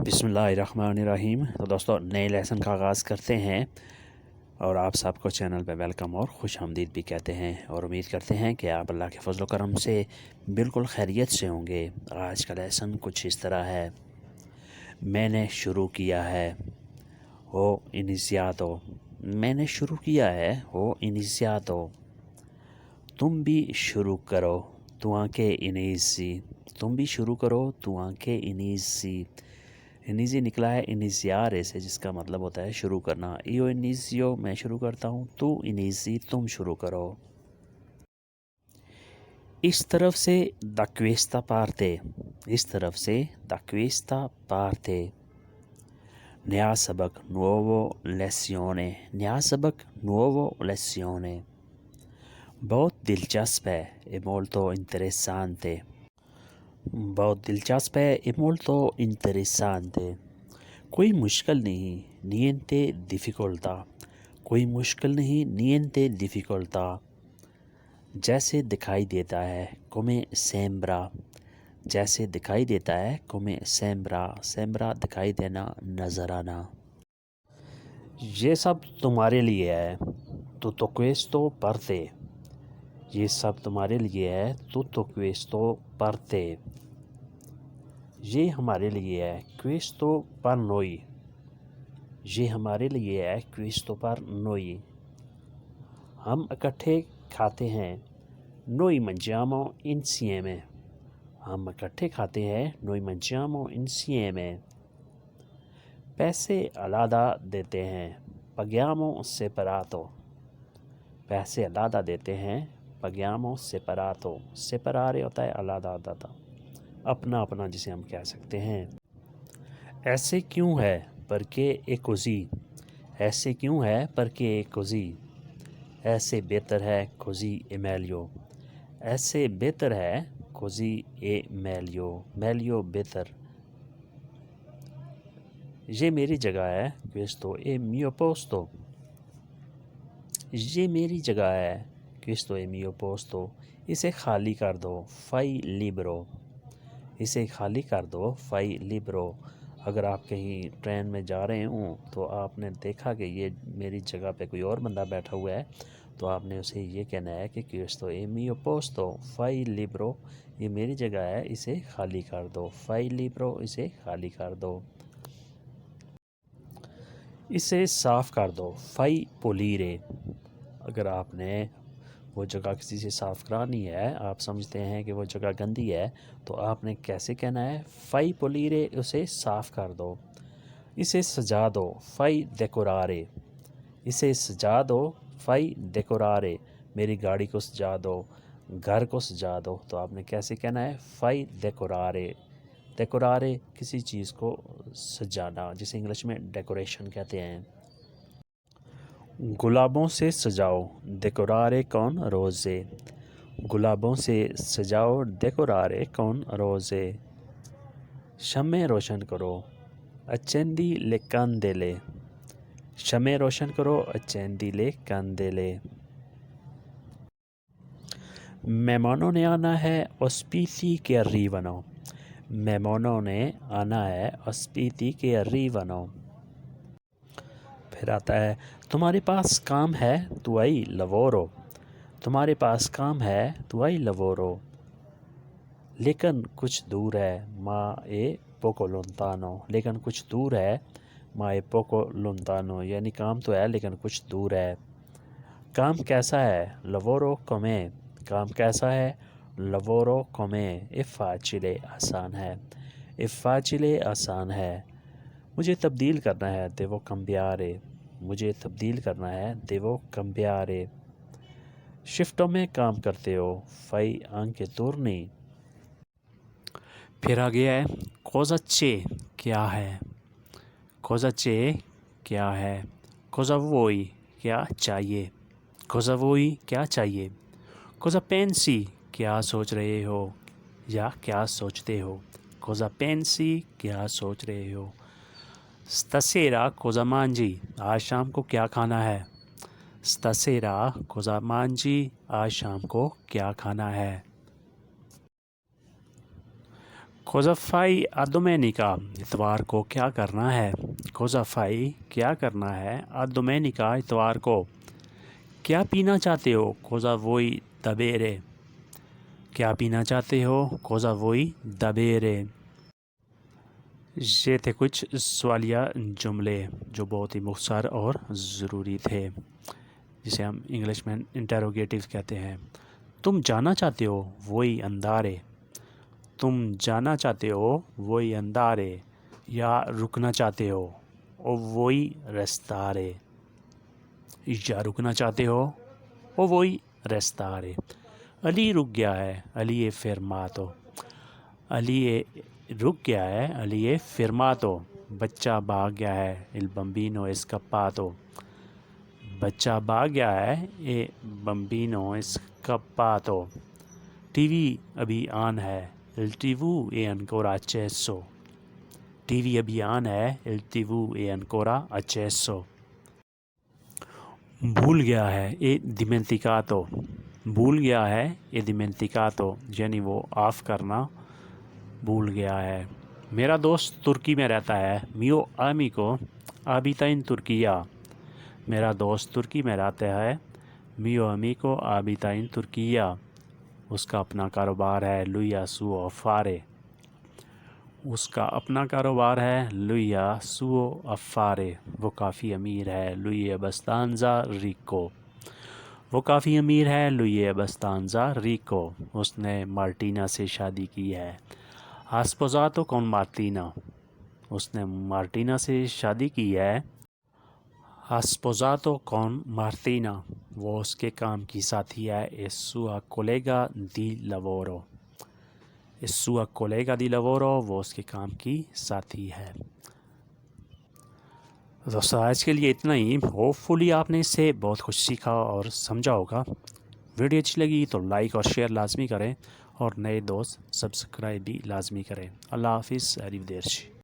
बिस्मिल्लाहिर्रहमानिर्रहीम। तो दोस्तों, नए लेसन का आगाज़ करते हैं और आप सबको चैनल पे वेलकम और खुश आमदीद भी कहते हैं और उम्मीद करते हैं कि आप अल्लाह के फजल करम से बिल्कुल खैरियत से होंगे। आज का लेसन कुछ इस तरह है। मैंने शुरू किया है हो इनिशियातो। मैंने शुरू किया है हो इनिशियातो। तुम भी शुरू करो तू आंखें इनिसी। तुम भी शुरू करो तू आंखें इनिसी। इनिजी निकला है इनिशियारे से, जिसका मतलब होता है शुरू करना। इयो इनिशियो मैं शुरू करता हूँ, तू इनिशी तुम शुरू करो। इस तरफ से दा क्वेस्ता पार्टे। इस तरफ से दा क्वेस्ता पार्टे। नया सबक nuovo lezione। नया सबक nuovo lezione। बहुत दिलचस्प है e molto interessante। बहुत दिलचस्प है e molto interessante। कोई मुश्किल नहीं, niente difficoltà। कोई मुश्किल नहीं, niente difficoltà। जैसे दिखाई देता है, come sembra। जैसे दिखाई देता है, come sembra। sembra दिखाई देना, नज़र आना। ये सब तुम्हारे लिए है, tutto questo per te। ये सब तुम्हारे लिए है, tutto questo per te। ये हमारे लिए है, questo per noi। ये हमारे लिए है, questo per noi। हम इकट्ठे खाते हैं, noi mangiamo insieme। हम इकट्ठे खाते हैं, noi mangiamo insieme। पैसे अलग देते हैं, paghiamo separato। पैसे अलग देते हैं, paghiamo separato। separare होता है अलग अलग, अपना अपना जिसे हम कह सकते हैं। ऐसे क्यों है, perché è così। ऐसे क्यों है, perché è così। ऐसे बेहतर है, così è meglio। ऐसे बेहतर है, così è meglio। meglio बेहतर। ये मेरी जगह है, questo è mio posto। ये मेरी जगह है, questo è mio posto। इसे खाली कर दो, fai libero। इसे खाली कर दो, fai libero। अगर आप कहीं ट्रेन में जा रहे हों तो आपने देखा कि ये मेरी जगह पे कोई और बंदा बैठा हुआ है, तो आपने उसे ये कहना है कि questo è mio posto, fai libero। ये मेरी जगह है, इसे खाली कर दो, fai libero। इसे खाली कर दो। इसे साफ़ कर दो, fai pulire। अगर आपने वो जगह किसी से साफ़ करानी है, आप समझते हैं कि वो जगह गंदी है, तो आपने कैसे कहना है, fai pulire। उसे साफ़ कर दो। इसे सजा दो, fai decorare। इसे सजा दो, fai decorare। मेरी गाड़ी को सजा दो, घर को सजा दो, तो आपने कैसे कहना है, fai decorare। decorare किसी चीज़ को सजाना, जिसे इंग्लिश में डेकोरेशन कहते हैं। गुलाबों से सजाओ, decorare con rose। गुलाबों से सजाओ, decorare con rose। शम्में रोशन करो, accendi le candele। शम्में रोशन करो, accendi le candele। मेहमानों ने आना है, ospiti che arrivano। मेहमानों ने आना है, ospiti che arrivano। फिर आता है, तुम्हारे पास काम है, tu hai lavoro। तुम्हारे पास काम है, tu hai lavoro। लेकिन कुछ दूर है, ma è poco lontano। लेकिन कुछ दूर है, ma è poco lontano। यानी काम तो है लेकिन कुछ दूर है। काम कैसा है, lavoro com'è। काम कैसा है, lavoro com'è। è facile आसान है, è facile आसान है। मुझे तब्दील करना है, devo cambiare। मुझे तब्दील करना है, devo cambiare। शिफ्टों में काम करते हो, fai anche turni। फिर आ गया है, cosa c'è क्या है। cosa c'è क्या है। cosa vuoi क्या चाहिए। cosa vuoi क्या चाहिए। cosa pensi क्या सोच रहे हो या क्या सोचते हो। cosa pensi क्या सोच रहे हो। stasera cosa mangi आज शाम को क्या खाना है। stasera cosa mangi आज शाम को क्या खाना है। Cosa fai a domenica? इतवार को क्या करना है? Cosa fai? क्या करना है? A domenica इतवार को. क्या पीना चाहते हो? Cosa vuoi da bere? क्या पीना चाहते हो? Cosa vuoi da bere? ये थे कुछ सवालिया जुमले जो बहुत ही मुख्तसर और ज़रूरी थे, जिसे हम इंग्लिश में इंटरोगेटिव कहते हैं। तुम जाना चाहते हो? वही अंदारे. तुम जाना चाहते हो? वही अंदारे. या रुकना चाहते हो? ओ वही रस्तारे. या रुकना चाहते हो? ओ वही रस्तारे. अली रुक गया है. अली ये fermato. अली ये रुक गया है. अली ये fermato. बच्चा भाग गया है. Il bambino è scappato. बच्चा भाग गया है. ए bambino è scappato. टीवी अभी ऑन है. Il TV è ancora acceso. TV अभी ऑन है. Il TV è ancora acceso. भूल गया है. ए dimenticato. भूल गया है. ए dimenticato यानी वो ऑफ करना भूल गया है. मेरा दोस्त तुर्की में रहता है. Mio amico abita in Turchia. मेरा दोस्त तुर्की में रहता है. Mio amico abita in Turchia. उसका अपना कारोबार है. Lui ha suo affare. उसका अपना कारोबार है. Lui ha suo affare. वो काफ़ी अमीर है. Lui è abbastanza ricco. वो काफ़ी अमीर है. Lui è abbastanza ricco. उसने मार्टिना से शादी की है. Ha sposato con Martina. उसने मार्टिना से शादी की है. Ha sposato con Martina. वो उसके काम की साथी है. È sua collega di lavoro. È sua collega di lavoro. वो उसके काम की साथी है. दोस्तों आज के लिए इतना ही. होपफुली आपने इससे बहुत कुछ सीखा और समझा होगा. वीडियो अच्छी लगी तो लाइक और शेयर लाजमी करें और नए दोस्त सब्सक्राइब भी लाजमी करें. अल्लाह हाफिज़. arrivederci.